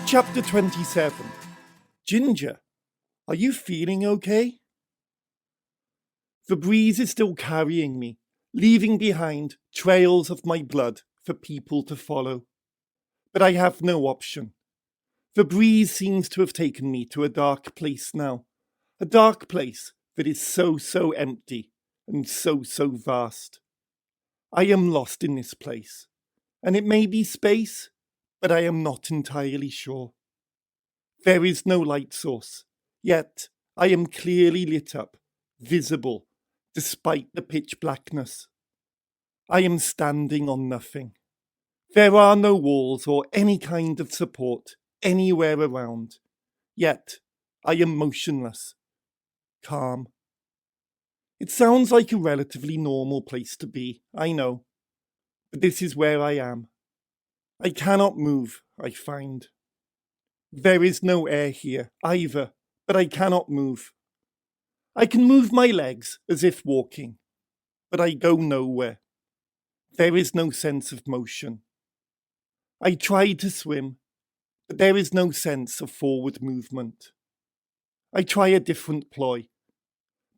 Chapter 27. Ginger, are you feeling okay? The breeze is still carrying me, leaving behind trails of my blood for people to follow. But I have no option. The breeze seems to have taken me to a dark place now. A dark place that is so empty and so vast. I am lost in this place, and it may be space, but I am not entirely sure. There is no light source, yet I am clearly lit up, visible, despite the pitch blackness. I am standing on nothing. There are no walls or any kind of support anywhere around, yet I am motionless, calm. It sounds like a relatively normal place to be, I know, but this is where I am. I cannot move, I find. There is no air here, either, but I cannot move. I can move my legs as if walking, but I go nowhere. There is no sense of motion. I try to swim, but there is no sense of forward movement. I try a different ploy.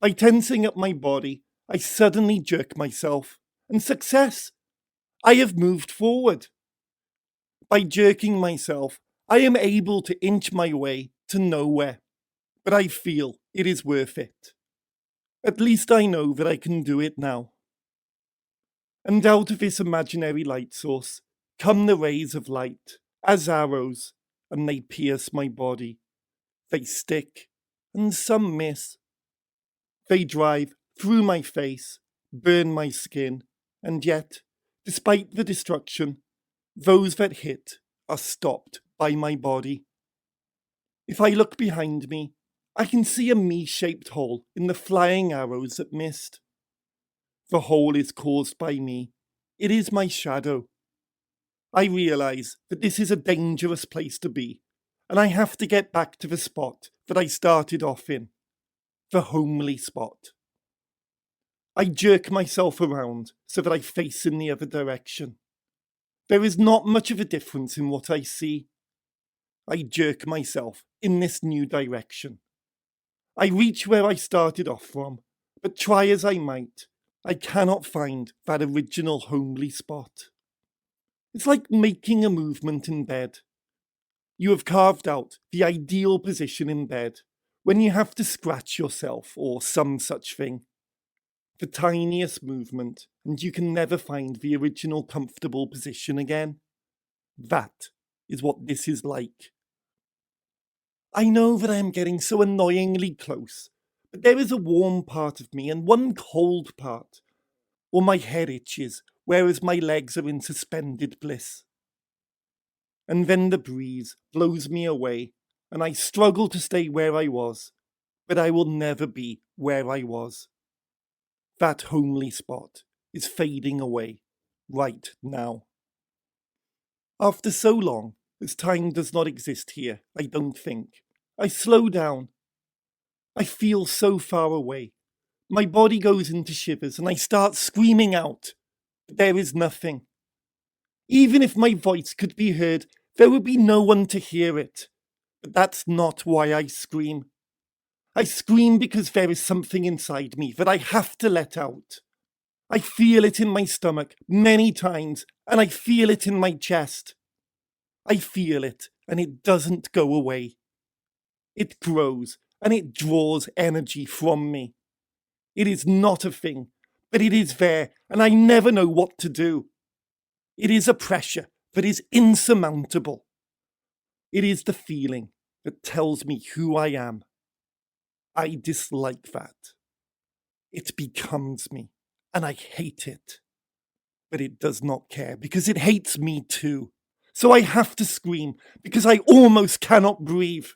By tensing up my body, I suddenly jerk myself, and success! I have moved forward. By jerking myself, I am able to inch my way to nowhere, but I feel it is worth it. At least I know that I can do it now. And out of this imaginary light source come the rays of light, as arrows, and they pierce my body. They stick, and some miss. They drive through my face, burn my skin, and yet, despite the destruction, those that hit are stopped by my body. If I look behind me, I can see a me-shaped hole in the flying arrows that missed. The hole is caused by me. It is my shadow. I realise that this is a dangerous place to be, and I have to get back to the spot that I started off in. The homely spot. I jerk myself around so that I face in the other direction. There is not much of a difference in what I see. I jerk myself in this new direction. I reach where I started off from, but try as I might, I cannot find that original homely spot. It's like making a movement in bed. You have carved out the ideal position in bed when you have to scratch yourself or some such thing. The tiniest movement, and you can never find the original comfortable position again. That is what this is like. I know that I am getting so annoyingly close, but there is a warm part of me and one cold part, or my head itches, whereas my legs are in suspended bliss. And then the breeze blows me away, and I struggle to stay where I was, but I will never be where I was. That homely spot is fading away right now. After so long, as time does not exist here, I don't think, I slow down. I feel so far away. My body goes into shivers and I start screaming out. But there is nothing. Even if my voice could be heard, there would be no one to hear it. But that's not why I scream. I scream because there is something inside me that I have to let out. I feel it in my stomach many times, and I feel it in my chest. I feel it, and it doesn't go away. It grows, and it draws energy from me. It is not a thing, but it is there, and I never know what to do. It is a pressure that is insurmountable. It is the feeling that tells me who I am. I dislike that. It becomes me, and I hate it. But it does not care, because it hates me too. So I have to scream, because I almost cannot breathe.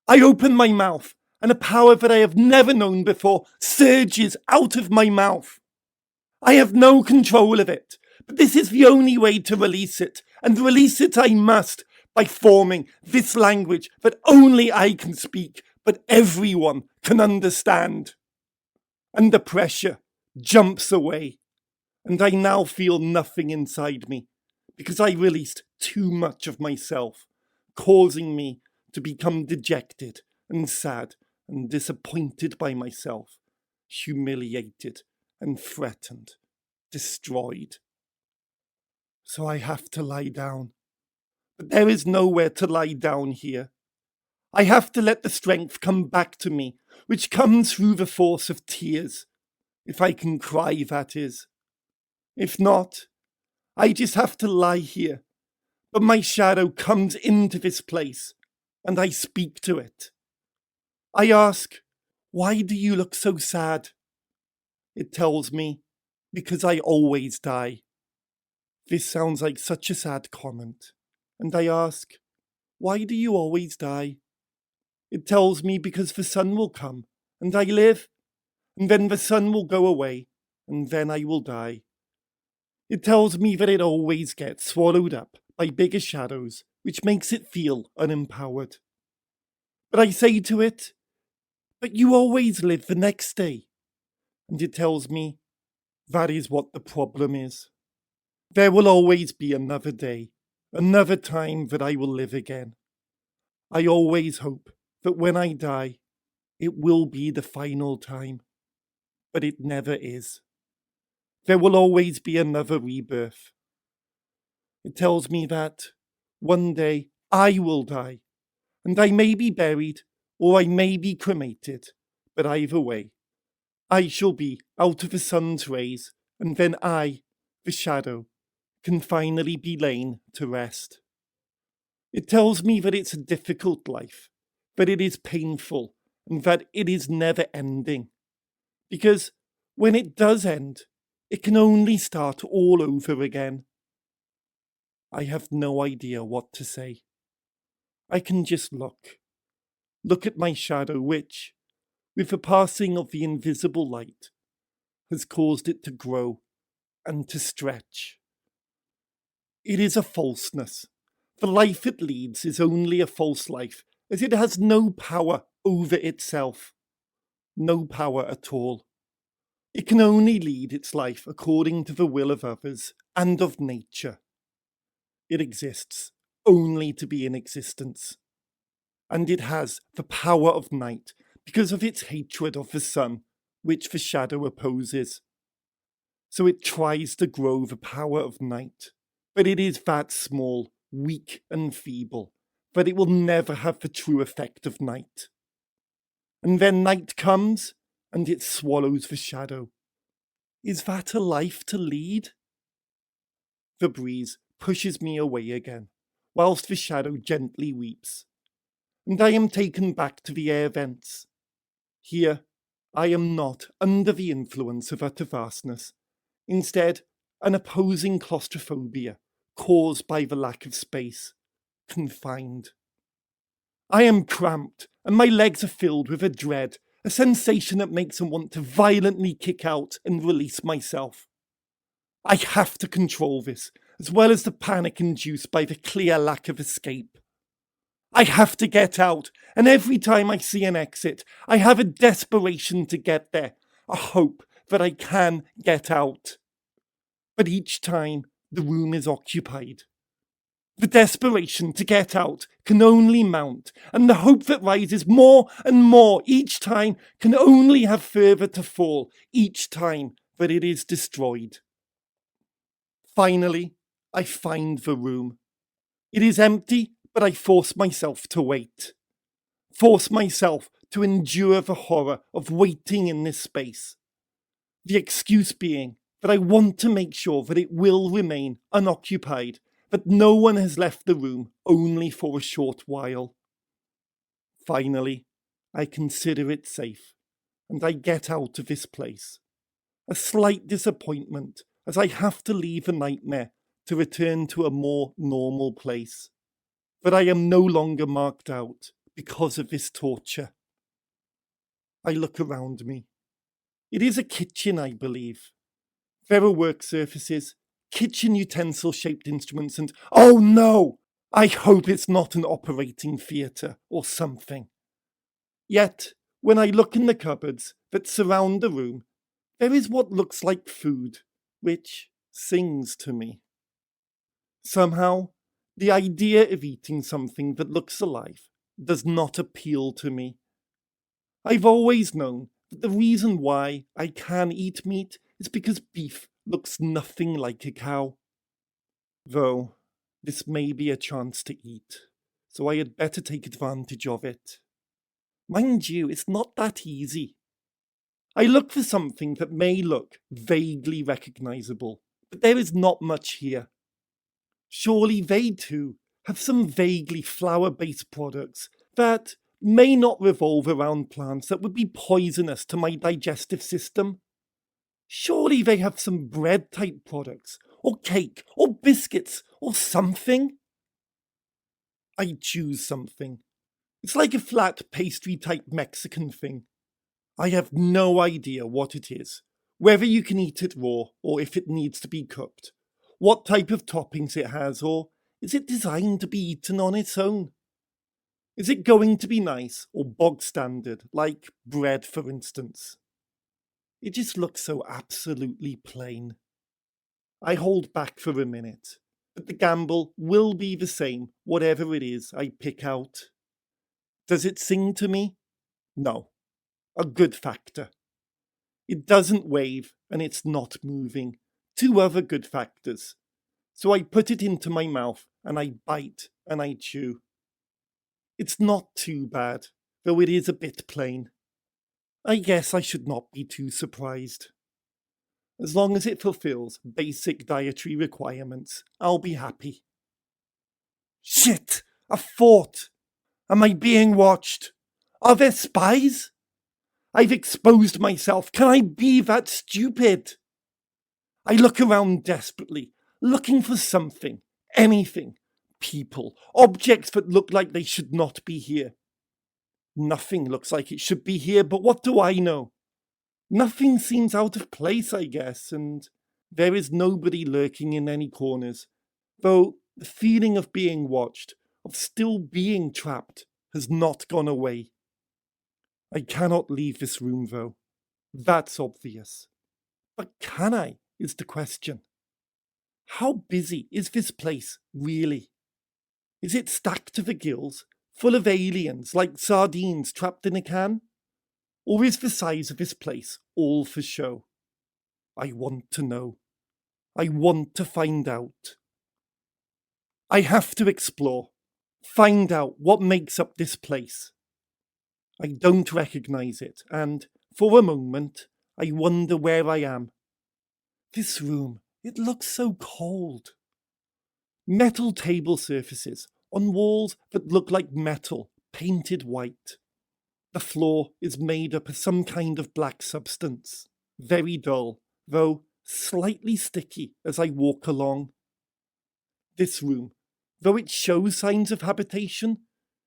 I open my mouth, and a power that I have never known before surges out of my mouth. I have no control of it, but this is the only way to release it, and release it I must by forming this language that only I can speak, but everyone can understand. And the pressure jumps away, and I now feel nothing inside me, because I released too much of myself, causing me to become dejected and sad and disappointed by myself, humiliated and threatened, destroyed. So I have to lie down. But there is nowhere to lie down here. I have to let the strength come back to me, which comes through the force of tears. If I can cry, that is. If not, I just have to lie here. But my shadow comes into this place, and I speak to it. I ask, why do you look so sad? It tells me, because I always die. This sounds like such a sad comment. And I ask, why do you always die? It tells me because the sun will come, and I live, and then the sun will go away, and then I will die. It tells me that it always gets swallowed up by bigger shadows, which makes it feel unempowered. But I say to it, but you always live the next day. And it tells me, that is what the problem is. There will always be another day, another time that I will live again. I always hope that when I die, it will be the final time. But it never is. There will always be another rebirth. It tells me that one day I will die, and I may be buried, or I may be cremated, but either way, I shall be out of the sun's rays, and then I, the shadow, can finally be lain to rest. It tells me that it's a difficult life, that it is painful, and that it is never ending. Because when it does end, it can only start all over again. I have no idea what to say. I can just look at my shadow which, with the passing of the invisible light, has caused it to grow and to stretch. It is a falseness. The life it leads is only a false life, as it has no power over itself. No power at all. It can only lead its life according to the will of others and of nature. It exists only to be in existence. And it has the power of night because of its hatred of the sun, which the shadow opposes. So it tries to grow the power of night, but it is that small, weak and feeble, that it will never have the true effect of night. And then night comes, and it swallows the shadow. Is that a life to lead? The breeze pushes me away again, whilst the shadow gently weeps, and I am taken back to the air vents. Here, I am not under the influence of utter vastness, instead, an opposing claustrophobia caused by the lack of space, confined. I am cramped, and my legs are filled with a dread, a sensation that makes me want to violently kick out and release myself. I have to control this, as well as the panic induced by the clear lack of escape. I have to get out, and every time I see an exit, I have a desperation to get there, a hope that I can get out. But each time, the room is occupied. The desperation to get out can only mount, and the hope that rises more and more each time can only have further to fall each time that it is destroyed. Finally, I find the room. It is empty, but I force myself to wait. Force myself to endure the horror of waiting in this space. The excuse being that I want to make sure that it will remain unoccupied, that no one has left the room only for a short while. Finally, I consider it safe, and I get out of this place. A slight disappointment, as I have to leave a nightmare to return to a more normal place. But I am no longer marked out because of this torture. I look around me. It is a kitchen, I believe. There are work surfaces, kitchen utensil-shaped instruments, and oh no! I hope it's not an operating theatre or something. Yet, when I look in the cupboards that surround the room, there is what looks like food, which sings to me. Somehow, The idea of eating something that looks alive does not appeal to me. I've always known that the reason why I can eat meat is because beef looks nothing like a cow. Though, this may be a chance to eat, so I had better take advantage of it. Mind you, it's not that easy. I look for something that may look vaguely recognizable, but there is not much here. Surely they too have some vaguely flower-based products that may not revolve around plants that would be poisonous to my digestive system. Surely they have some bread-type products, or cake, or biscuits, or something. I choose something. It's like a flat pastry-type Mexican thing. I have no idea what it is, whether you can eat it raw or if it needs to be cooked, what type of toppings it has, or is it designed to be eaten on its own? Is it going to be nice or bog standard, like bread for instance? It just looks so absolutely plain. I hold back for a minute, but the gamble will be the same whatever it is I pick out. Does it sing to me? No. A good factor. It doesn't wave and it's not moving. Two other good factors. So I put it into my mouth and I bite and I chew. It's not too bad, though it is a bit plain. I guess I should not be too surprised. As long as it fulfills basic dietary requirements, I'll be happy. Shit! A fort! Am I being watched? Are there spies? I've exposed myself. Can I be that stupid? I look around desperately, looking for something, anything, people, objects that look like they should not be here. Nothing looks like it should be here, but what do I know? Nothing seems out of place, I guess, and there is nobody lurking in any corners, though the feeling of being watched, of still being trapped, has not gone away. I cannot leave this room, though. That's obvious. But can I, is the question. How busy is this place, really? Is it stacked to the gills, full of aliens like sardines trapped in a can? Or is the size of this place all for show? I want to know. I want to find out. I have to explore, find out what makes up this place. I don't recognize it, and for a moment, I wonder where I am. This room, it looks so cold. Metal table surfaces on walls that look like metal, painted white. The floor is made up of some kind of black substance, very dull, though slightly sticky as I walk along. This room, though it shows signs of habitation,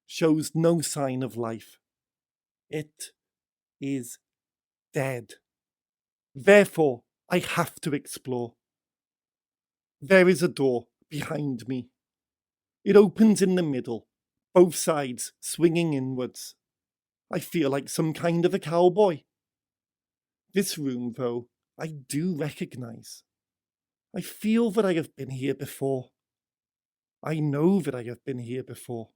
shows no sign of life. It is dead. Therefore, I have to explore. There is a door behind me. It opens in the middle, both sides swinging inwards. I feel like some kind of a cowboy. This room, though, I do recognize. I feel that I have been here before. I know that I have been here before.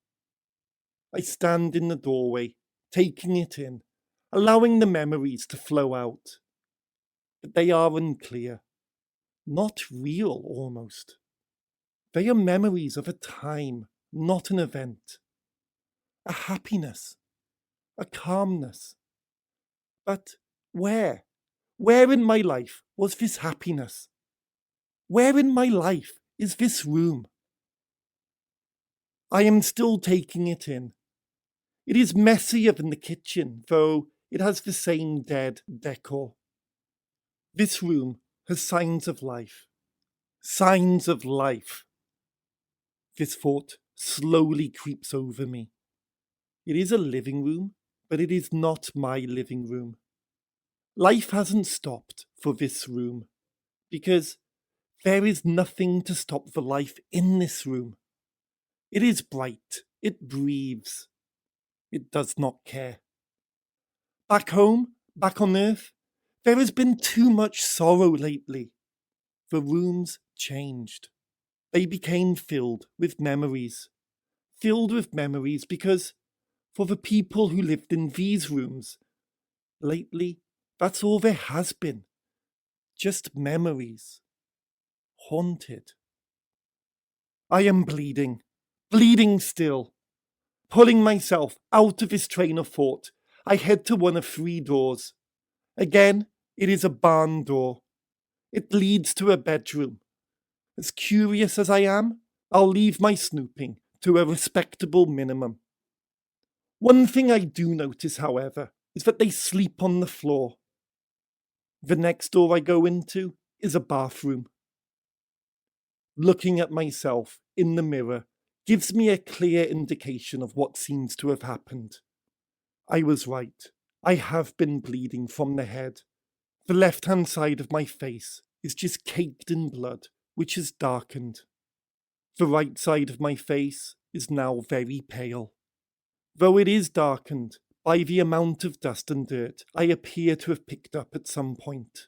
I stand in the doorway, taking it in, allowing the memories to flow out. But they are unclear. Not real, almost. They are memories of a time, not an event. A happiness, a calmness. But where? Where in my life was this happiness? Where in my life is this room? I am still taking it in. It is messier than the kitchen, though it has the same dead decor. This room has signs of life. Signs of life. This thought slowly creeps over me. It is a living room, but it is not my living room. Life hasn't stopped for this room, because there is nothing to stop the life in this room. It is bright, it breathes, it does not care. Back home, back on Earth, there has been too much sorrow lately. The room's changed. They became filled with memories. Filled with memories because, for the people who lived in these rooms, lately, that's all there has been. Just memories. Haunted. I am bleeding. Bleeding still. Pulling myself out of this train of thought, I head to one of 3 doors. Again, it is a barn door. It leads to a bedroom. As curious as I am, I'll leave my snooping to a respectable minimum. One thing I do notice, however, is that they sleep on the floor. The next door I go into is a bathroom. Looking at myself in the mirror gives me a clear indication of what seems to have happened. I was right. I have been bleeding from the head. The left-hand side of my face is just caked in blood, which has darkened. The right side of my face is now very pale. Though it is darkened by the amount of dust and dirt I appear to have picked up at some point.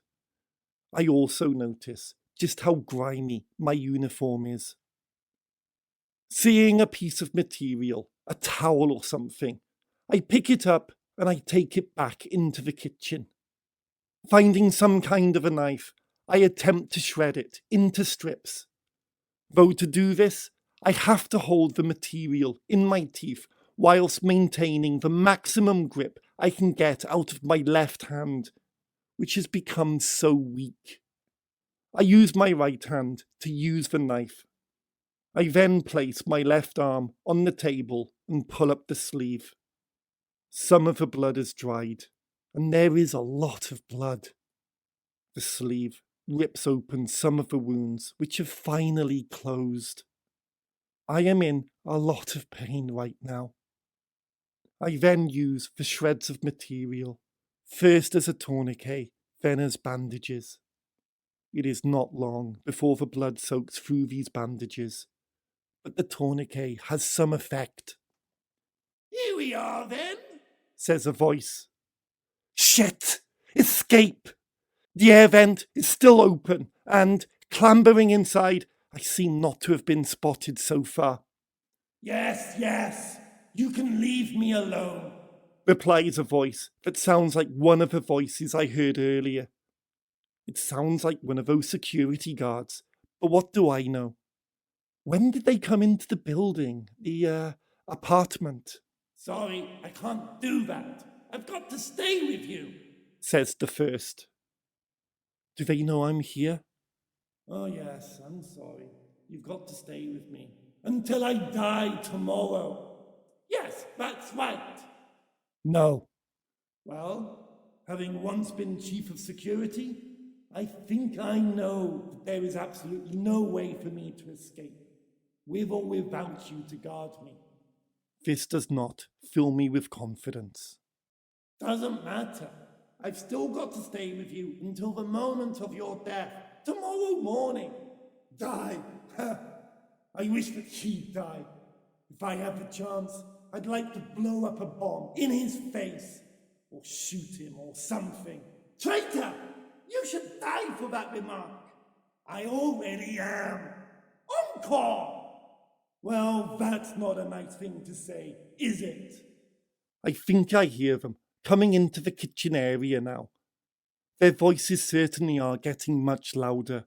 I also notice just how grimy my uniform is. Seeing a piece of material, a towel or something, I pick it up and I take it back into the kitchen. Finding some kind of a knife, I attempt to shred it into strips. Though to do this, I have to hold the material in my teeth whilst maintaining the maximum grip I can get out of my left hand, which has become so weak. I use my right hand to use the knife. I then place my left arm on the table and pull up the sleeve. Some of the blood has dried, and there is a lot of blood. The sleeve rips open some of the wounds, which have finally closed. I am in a lot of pain right now. I then use the shreds of material, first as a tourniquet, then as bandages. It is not long before the blood soaks through these bandages, but the tourniquet has some effect. "Here we are then," says a voice. Shit! Escape! The air vent is still open, and, clambering inside, I seem not to have been spotted so far. Yes, you can leave me alone," replies a voice that sounds like one of the voices I heard earlier. It sounds like one of those security guards, but what do I know? When did they come into the building, the apartment? "Sorry, I can't do that. I've got to stay with you," says the first. Do they know I'm here? "Oh yes, I'm sorry. You've got to stay with me until I die tomorrow." "Yes, that's right." No. "Well, having once been chief of security, I think I know that there is absolutely no way for me to escape, with or without you to guard me." This does not fill me with confidence. "Doesn't matter. I've still got to stay with you until the moment of your death, tomorrow morning." "Die? I wish that he'd die. If I had the chance, I'd like to blow up a bomb in his face, or shoot him or something." "Traitor! You should die for that remark." "I already am. Encore!" "Well, that's not a nice thing to say, is it?" I think I hear them coming into the kitchen area now. Their voices certainly are getting much louder.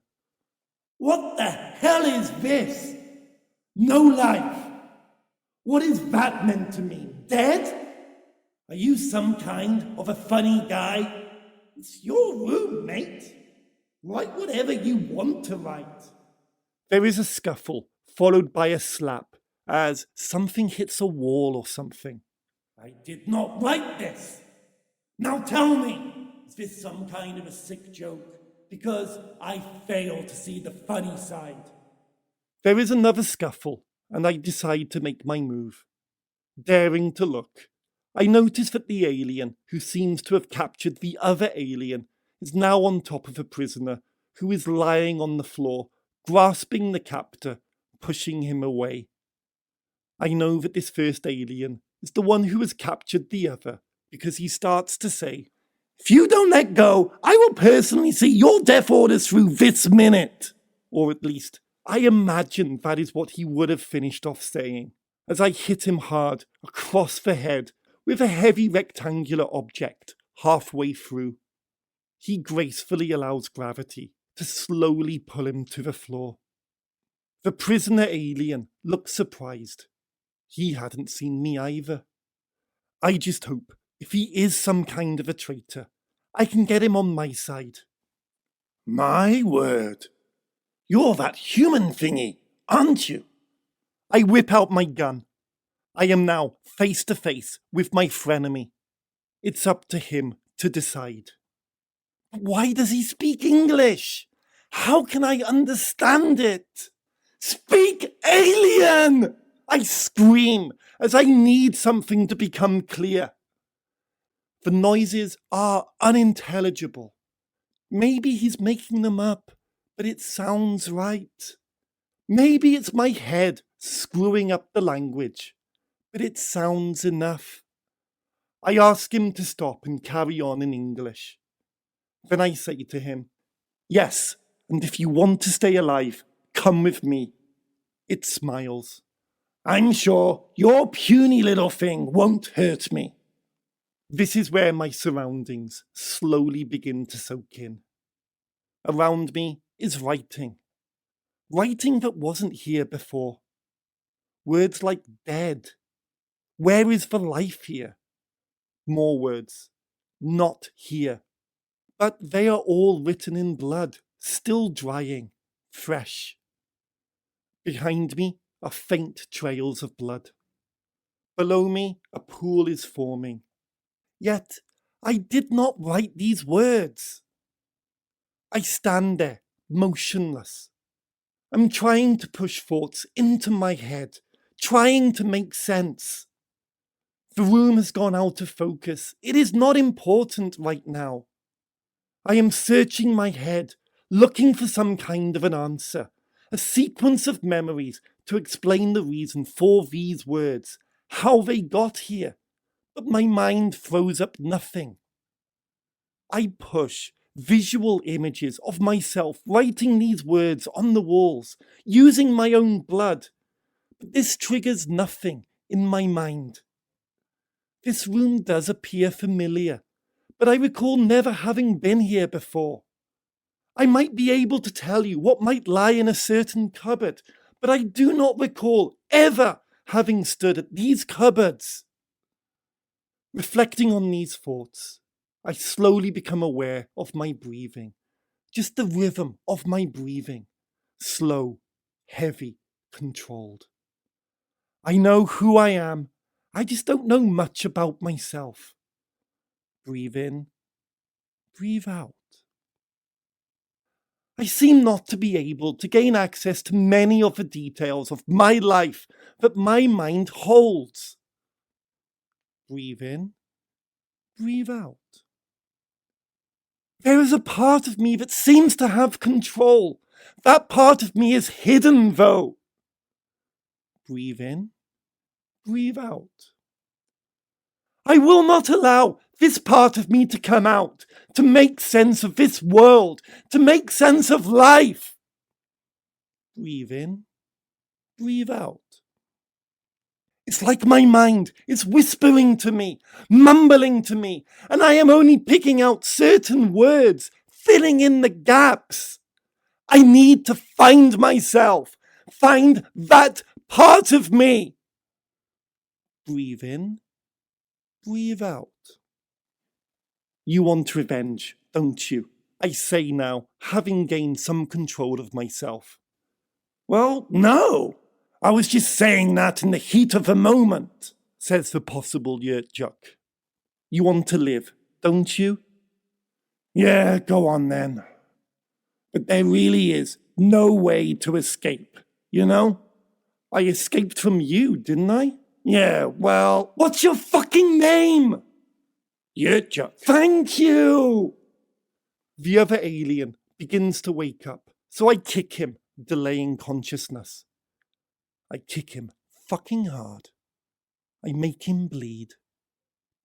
"What the hell is this? No life. What is that meant to mean? Dead? Are you some kind of a funny guy? It's your room, mate. Write whatever you want to write." There is a scuffle, followed by a slap, as something hits a wall or something. "I did not write this. Now tell me, is this some kind of a sick joke? Because I fail to see the funny side." There is another scuffle, and I decide to make my move. Daring to look, I notice that the alien, who seems to have captured the other alien, is now on top of a prisoner who is lying on the floor, grasping the captor, pushing him away. I know that this first alien is the one who has captured the other, because he starts to say, "If you don't let go, I will personally see your death orders through this minute." or at least I imagine that is what he would have finished off saying, as I hit him hard across the head with a heavy rectangular object halfway through. He gracefully allows gravity to slowly pull him to the floor. The prisoner alien looks surprised. He hadn't seen me either. I just hope, if he is some kind of a traitor, I can get him on my side. My word. You're that human thingy, aren't you? I whip out my gun. I am now face to face with my frenemy. It's up to him to decide. Why does he speak English? How can I understand it? Speak alien! I scream as I need something to become clear. The noises are unintelligible. Maybe he's making them up, but it sounds right. Maybe it's my head screwing up the language, but it sounds enough. I ask him to stop and carry on in English. Then I say to him, yes, and if you want to stay alive, come with me. It smiles. I'm sure your puny little thing won't hurt me. This is where my surroundings slowly begin to soak in. Around me is writing. Writing that wasn't here before. Words like dead. Where is the life here? More words. Not here. But they are all written in blood, still drying, fresh. Behind me are faint trails of blood. Below me, a pool is forming. Yet, I did not write these words. I stand there, motionless. I'm trying to push thoughts into my head, trying to make sense. The room has gone out of focus. It is not important right now. I am searching my head, looking for some kind of an answer, a sequence of memories to explain the reason for these words, how they got here, but my mind throws up nothing. I push visual images of myself writing these words on the walls, using my own blood, but this triggers nothing in my mind. This room does appear familiar, but I recall never having been here before. I might be able to tell you what might lie in a certain cupboard, but I do not recall ever having stood at these cupboards. Reflecting on these thoughts, I slowly become aware of my breathing, just the rhythm of my breathing, slow, heavy, controlled. I know who I am, I just don't know much about myself. Breathe in, breathe out. I seem not to be able to gain access to many of the details of my life that my mind holds. Breathe in, breathe out. There is a part of me that seems to have control. That part of me is hidden, though. Breathe in, breathe out. I will not allow this part of me to come out, to make sense of this world, to make sense of life. Breathe in, breathe out. It's like my mind is whispering to me, mumbling to me, and I am only picking out certain words, filling in the gaps. I need to find myself, find that part of me. Breathe in, breathe out. You want revenge, don't you? I say now, having gained some control of myself. Well, no. I was just saying that in the heat of the moment, says the possible Yurtjuk. You want to live, don't you? Yeah, go on then. But there really is no way to escape, you know? I escaped from you, didn't I? Yeah, well, what's your fucking name? Yurtjuk. Thank you! The other alien begins to wake up, so I kick him, delaying consciousness. I kick him fucking hard. I make him bleed.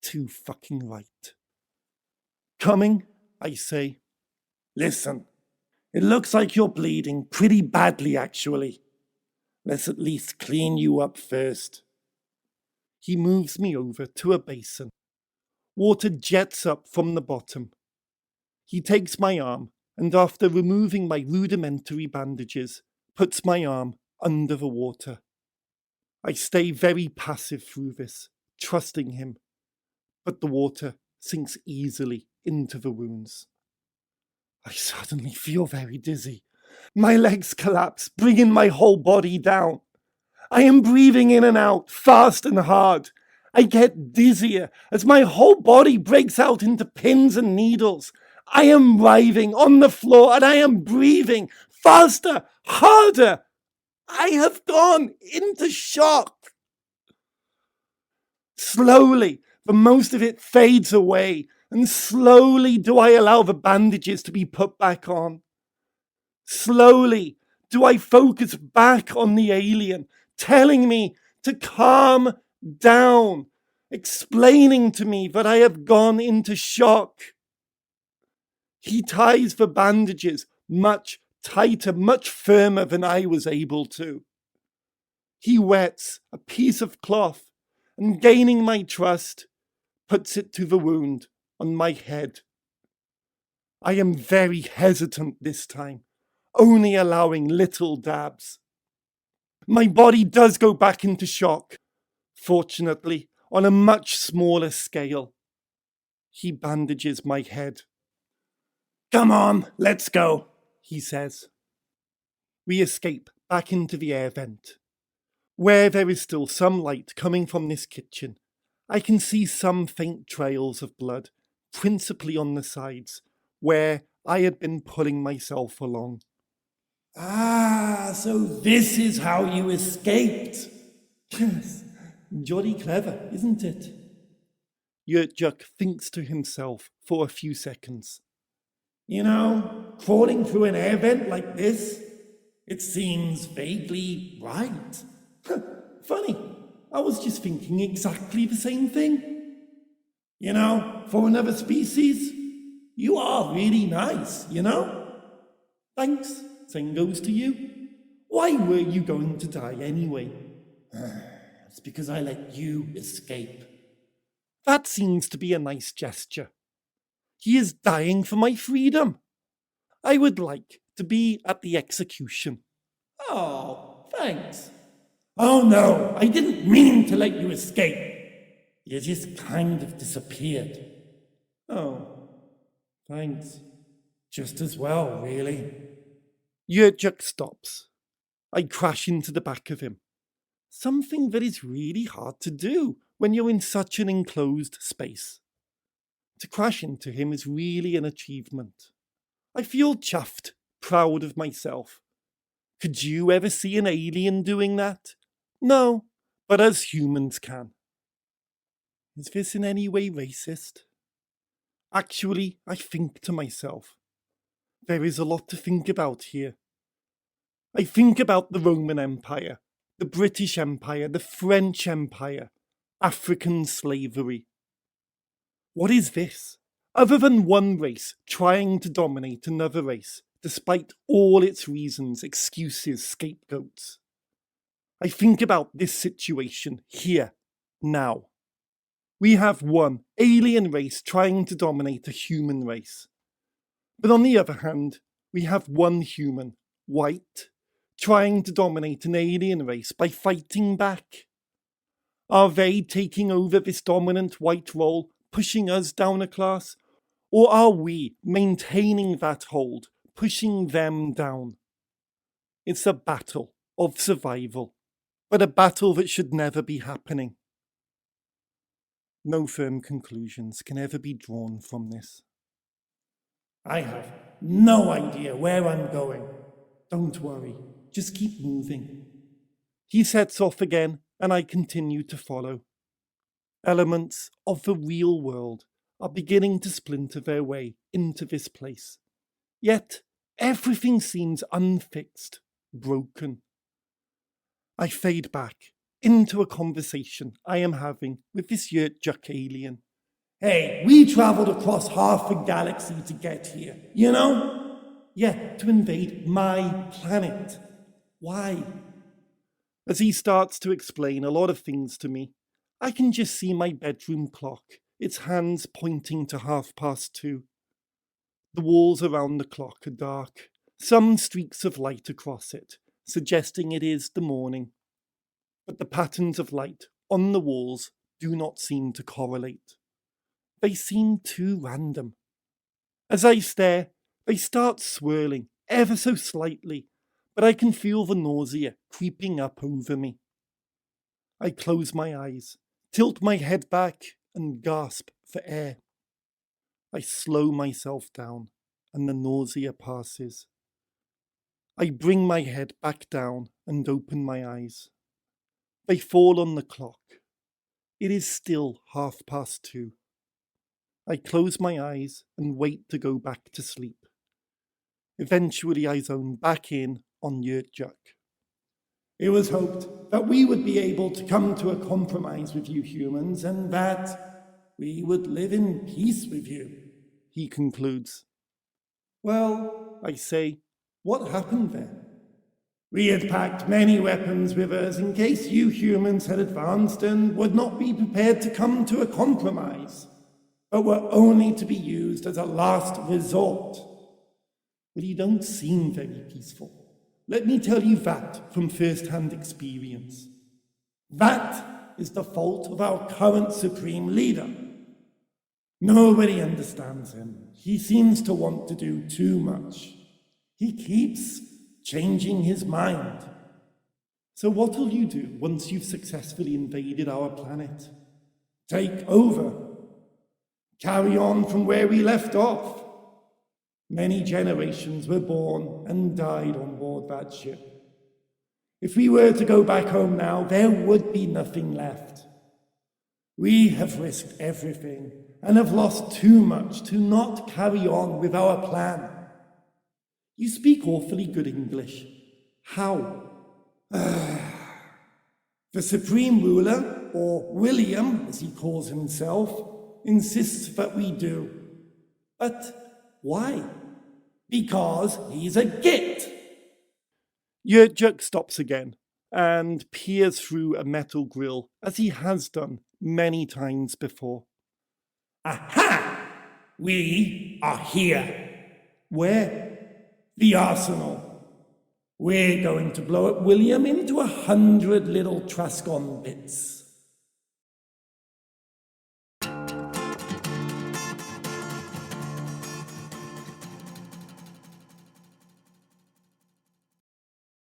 Too fucking right. Coming, I say. Listen, It looks like you're bleeding pretty badly, actually. Let's at least clean you up first. He moves me over to a basin. Water jets up from the bottom. He takes my arm and, after removing my rudimentary bandages, puts my arm under the water. I stay very passive through this, trusting him, but the water sinks easily into the wounds. I suddenly feel very dizzy. My legs collapse, bringing my whole body down. I am breathing in and out, fast and hard. I get dizzier as my whole body breaks out into pins and needles. I am writhing on the floor and I am breathing faster, harder. I have gone into shock. Slowly, the most of it fades away, and slowly do I allow the bandages to be put back on. Slowly do I focus back on the alien, telling me to calm down, explaining to me that I have gone into shock. He ties the bandages much tighter, much firmer than I was able to. He wets a piece of cloth and, gaining my trust, puts it to the wound on my head. I am very hesitant this time, only allowing little dabs. My body does go back into shock, fortunately, on a much smaller scale. He bandages my head. Come on, let's go, he says. We escape back into the air vent. Where there is still some light coming from this kitchen, I can see some faint trails of blood, principally on the sides, where I had been pulling myself along. Ah, so this is how you escaped. Yes, jolly clever, isn't it? Yurtjuk thinks to himself for a few seconds. You know, crawling through an air vent like this, it seems vaguely right. Funny, I was just thinking exactly the same thing. You know, for another species, you are really nice, you know? Thanks, same goes to you. Why were you going to die anyway? It's because I let you escape. That seems to be a nice gesture. He is dying for my freedom. I would like to be at the execution. Oh, thanks. Oh no, I didn't mean to let you escape. You just kind of disappeared. Oh, thanks. Just as well, really. Yurtjuk stops. I crash into the back of him. Something that is really hard to do when you're in such an enclosed space. To crash into him is really an achievement. I feel chuffed, proud of myself. Could you ever see an alien doing that? No, but us humans can. Is this in any way racist? Actually, I think to myself, there is a lot to think about here. I think about the Roman Empire, the British Empire, the French Empire, African slavery. What is this? Other than one race trying to dominate another race, despite all its reasons, excuses, scapegoats. I think about this situation here, now. We have one alien race trying to dominate a human race. But on the other hand, we have one human, white, trying to dominate an alien race by fighting back. Are they taking over this dominant white role, pushing us down a class? Or are we maintaining that hold, pushing them down? It's a battle of survival, but a battle that should never be happening. No firm conclusions can ever be drawn from this. I have no idea where I'm going. Don't worry, just keep moving. He sets off again, and I continue to follow. Elements of the real world are beginning to splinter their way into this place. Yet everything seems unfixed, broken. I fade back into a conversation I am having with this Yurtjuk alien. Hey, we traveled across half the galaxy to get here, you know? Yeah, to invade my planet. Why? As he starts to explain a lot of things to me, I can just see my bedroom clock, its hands pointing to 2:30. The walls around the clock are dark, some streaks of light across it, suggesting it is the morning. But the patterns of light on the walls do not seem to correlate. They seem too random. As I stare, they start swirling ever so slightly, but I can feel the nausea creeping up over me. I close my eyes, tilt my head back, and gasp for air. I slow myself down, and the nausea passes. I bring my head back down and open my eyes. They fall on the clock. It is still 2:30. I close my eyes and wait to go back to sleep. Eventually I zone back in on Yurtjuk. It was hoped that we would be able to come to a compromise with you humans and that we would live in peace with you, he concludes. Well, I say, what happened then? We had packed many weapons with us in case you humans had advanced and would not be prepared to come to a compromise, but were only to be used as a last resort. Well, you don't seem very peaceful. Let me tell you that from first-hand experience. That is the fault of our current supreme leader. Nobody understands him. He seems to want to do too much. He keeps changing his mind. So what'll you do once you've successfully invaded our planet? Take over. Carry on from where we left off. Many generations were born and died on board that ship. If we were to go back home now, there would be nothing left. We have risked everything and have lost too much to not carry on with our plan. You speak awfully good English. How? The Supreme Ruler, or William as he calls himself, insists that we do. But why? Because he's a git. Yurtjuk stops again and peers through a metal grill as he has done many times before. Aha! We are here. Where? The arsenal. We're going to blow up William into 100 little Trascon bits.